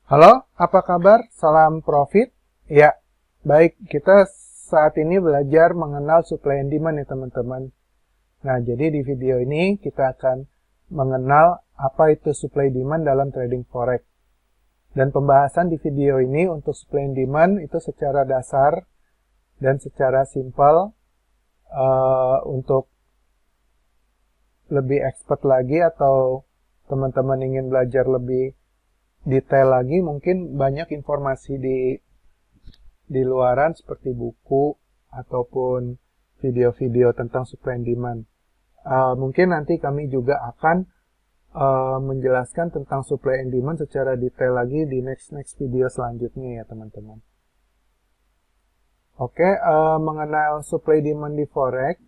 Halo, apa kabar? Salam profit. Ya, baik. Kita saat ini belajar mengenal supply and demand ya teman-teman. Nah, jadi di video ini kita akan mengenal apa itu supply demand dalam trading forex. Dan pembahasan di video ini untuk supply and demand itu secara dasar dan secara simpel. Untuk lebih expert lagi atau teman-teman ingin belajar lebih detail lagi, mungkin banyak informasi di luaran seperti buku ataupun video-video tentang supply and demand. Mungkin nanti kami juga akan menjelaskan tentang supply and demand secara detail lagi di next video selanjutnya ya teman-teman. Oke, mengenal supply demand di forex.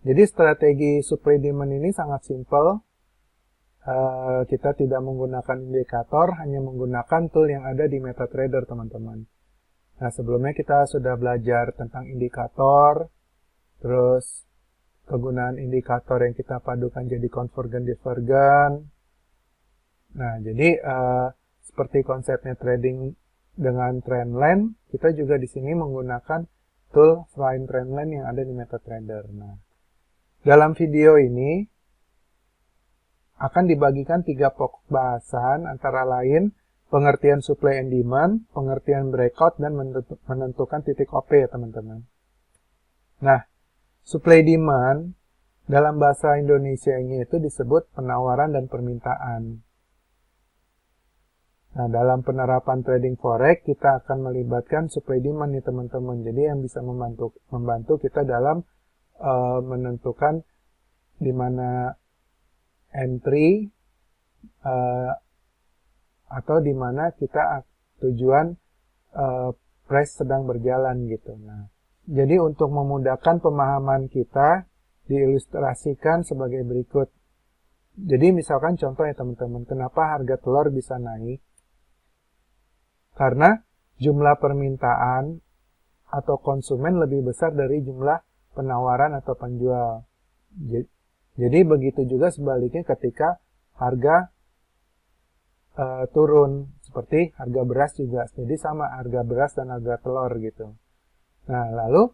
Jadi strategi supply demand ini sangat simpel. Kita tidak menggunakan indikator, hanya menggunakan tool yang ada di MetaTrader teman-teman. Nah, sebelumnya kita sudah belajar tentang indikator, terus kegunaan indikator yang kita padukan jadi convergen-divergen. Nah, jadi seperti konsepnya trading dengan trendline, kita juga di sini menggunakan tool selain trendline yang ada di MetaTrader. Nah, dalam video ini akan dibagikan 3 pokok bahasan antara lain pengertian supply and demand, pengertian breakout, dan menentukan titik OP ya teman-teman. Nah, supply demand dalam bahasa Indonesia ini itu disebut penawaran dan permintaan. Nah, dalam penerapan trading forex kita akan melibatkan supply demand nih teman-teman. Jadi yang bisa membantu kita dalam menentukan di mana entry atau di mana kita tujuan price sedang berjalan gitu. Nah, jadi untuk memudahkan pemahaman kita diilustrasikan sebagai berikut. Jadi misalkan contoh ya teman-teman, kenapa harga telur bisa naik? Karena jumlah permintaan atau konsumen lebih besar dari jumlah penawaran atau penjual. Jadi begitu juga sebaliknya ketika harga turun, seperti harga beras juga. Jadi sama harga beras dan harga telur gitu. Nah, lalu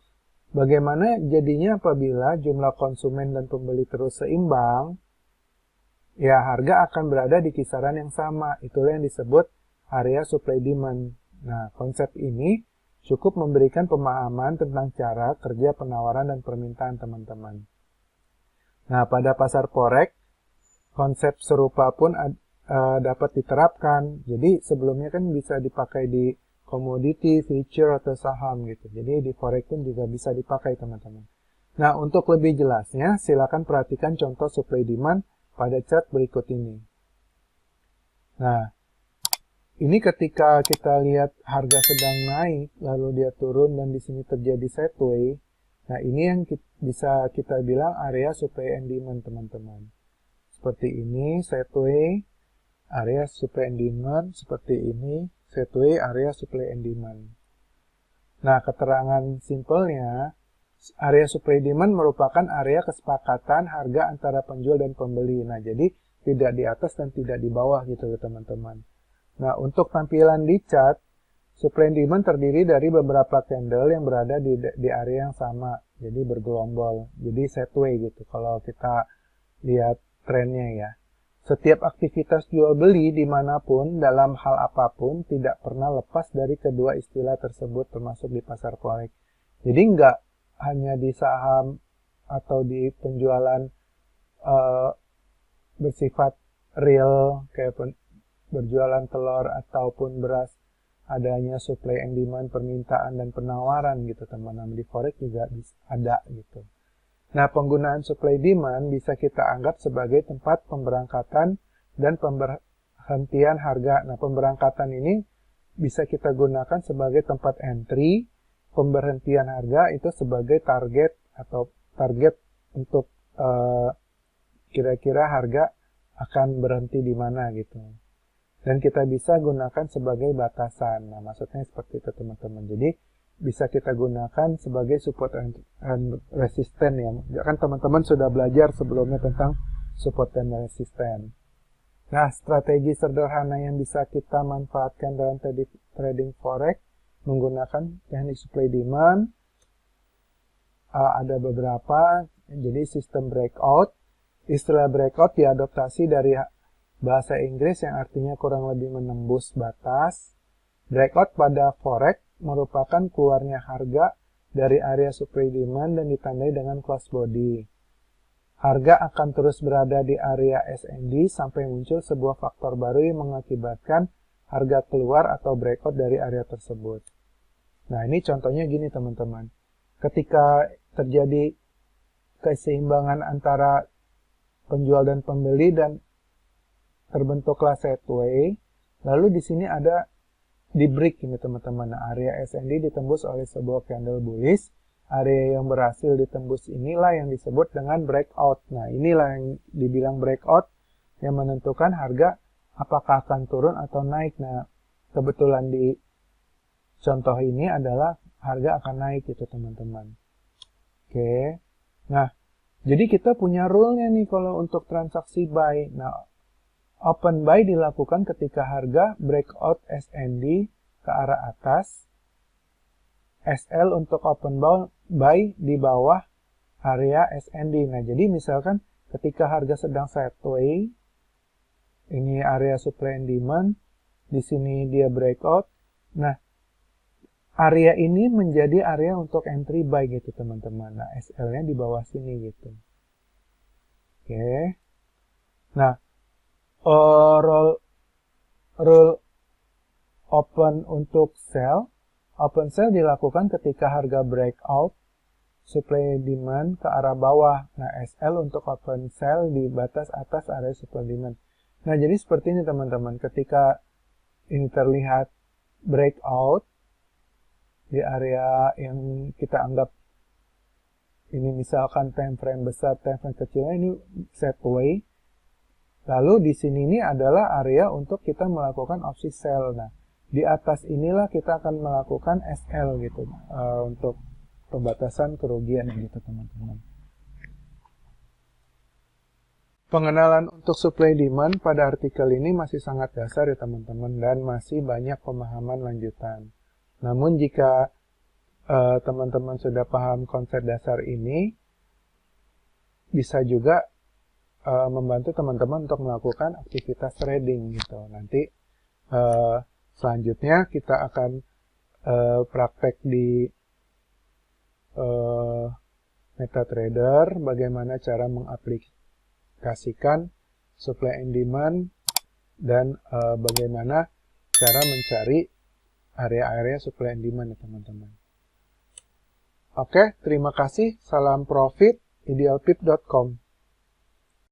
bagaimana jadinya apabila jumlah konsumen dan pembeli terus seimbang? Ya, harga akan berada di kisaran yang sama. Itulah yang disebut area supply demand. Nah, konsep ini cukup memberikan pemahaman tentang cara kerja penawaran dan permintaan teman-teman. Nah, pada pasar forex, konsep serupa pun dapat diterapkan. Jadi, sebelumnya kan bisa dipakai di komoditi, future, atau saham gitu. Jadi, di forex pun juga bisa dipakai teman-teman. Nah, untuk lebih jelasnya, silakan perhatikan contoh supply demand pada chart berikut ini. Nah, ini ketika kita lihat harga sedang naik, lalu dia turun dan di sini terjadi sideways. Nah, ini yang bisa kita bilang area supply and demand, teman-teman. Seperti ini, sideways, area supply and demand. Seperti ini, sideways, area supply and demand. Nah, keterangan simpelnya, area supply demand merupakan area kesepakatan harga antara penjual dan pembeli. Nah, jadi tidak di atas dan tidak di bawah gitu, teman-teman. Nah, untuk tampilan di chart, supply and demand terdiri dari beberapa candle yang berada di area yang sama, jadi bergelombol, jadi sideways gitu kalau kita lihat trennya ya. Setiap aktivitas jual beli dimanapun dalam hal apapun tidak pernah lepas dari kedua istilah tersebut termasuk di pasar forex. Jadi nggak hanya di saham atau di penjualan bersifat real kayak berjualan telur ataupun beras, adanya supply and demand, permintaan dan penawaran gitu teman-teman. Di forex juga ada gitu. Nah, penggunaan supply demand bisa kita anggap sebagai tempat pemberangkatan dan pemberhentian harga. Nah, pemberangkatan ini bisa kita gunakan sebagai tempat entry, pemberhentian harga itu sebagai target atau target untuk kira-kira harga akan berhenti di mana gitu. Dan kita bisa gunakan sebagai batasan. Nah, maksudnya seperti itu teman-teman. Jadi, bisa kita gunakan sebagai support and resistance ya. Kan teman-teman sudah belajar sebelumnya tentang support dan resistance. Nah, strategi sederhana yang bisa kita manfaatkan dalam trading forex menggunakan teknik supply demand ada beberapa. Jadi sistem breakout. Istilah breakout diadoptasi dari bahasa Inggris yang artinya kurang lebih menembus batas. Breakout pada forex merupakan keluarnya harga dari area supply demand dan ditandai dengan close body. Harga akan terus berada di area SND sampai muncul sebuah faktor baru yang mengakibatkan harga keluar atau breakout dari area tersebut. Nah, ini contohnya gini teman-teman. Ketika terjadi keseimbangan antara penjual dan pembeli dan terbentuklah sideway, lalu di sini ada di break ini teman-teman. Nah, area SND ditembus oleh sebuah candle bullish. Area yang berhasil ditembus inilah yang disebut dengan breakout. Nah, inilah yang dibilang breakout yang menentukan harga apakah akan turun atau naik. Nah, kebetulan di contoh ini adalah harga akan naik gitu teman-teman. Oke. Nah, jadi kita punya rule-nya nih kalau untuk transaksi buy. Nah, open buy dilakukan ketika harga breakout SND ke arah atas. SL untuk open buy di bawah area SND. Nah, jadi misalkan ketika harga sedang sideway, ini area supply and demand, di sini dia breakout. Nah, area ini menjadi area untuk entry buy gitu teman-teman. Nah, SL-nya di bawah sini gitu. Oke. Nah, rule open untuk sell. Open sell dilakukan ketika harga breakout supply demand ke arah bawah. Nah, SL untuk open sell di batas atas area supply demand. Nah, jadi seperti ini teman-teman. Ketika ini terlihat breakout di area yang kita anggap ini misalkan time frame besar, time frame kecilnya ini sideway. Lalu di sini ini adalah area untuk kita melakukan opsi sell. Nah, di atas inilah kita akan melakukan SL gitu untuk pembatasan kerugian gitu teman-teman. Pengenalan untuk supply demand pada artikel ini masih sangat dasar ya teman-teman dan masih banyak pemahaman lanjutan. Namun jika teman-teman sudah paham konsep dasar ini, bisa juga membantu teman-teman untuk melakukan aktivitas trading gitu. Nanti selanjutnya kita akan praktek di MetaTrader, bagaimana cara mengaplikasikan supply and demand dan bagaimana cara mencari area-area supply and demand ya teman-teman. Oke, terima kasih. Salam profit, idealpip.com.